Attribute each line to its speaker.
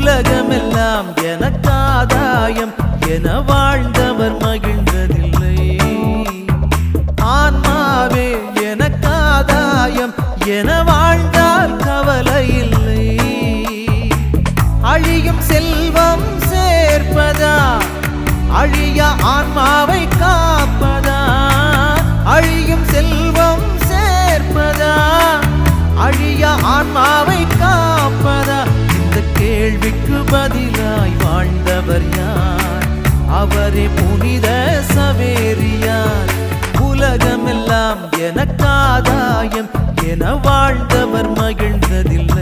Speaker 1: உலகமெல்லாம் எனக்காதாயம் என வாழ்ந்தவர் மகிழ்ந்ததில்லை. ஆன்மாவே எனக்காதாயம் என வாழ்ந்தால் கவலை இல்லை. அழியும் செல்வம் சேர்ப்பதா அழிய ஆன்மாவை காப்பதா? அழியும் செல்வம் சேர்ப்பதா அழிய ஆன்மாவை காப்பதா? இந்த கேள்விக்கு பதிலாய் வாழ்ந்தவர் யார்? அவரே புனித சவேரியார். உலகமெல்லாம் எனக்காதாயம் என வாழ்ந்தவர் மகிழ்ந்ததில்லை.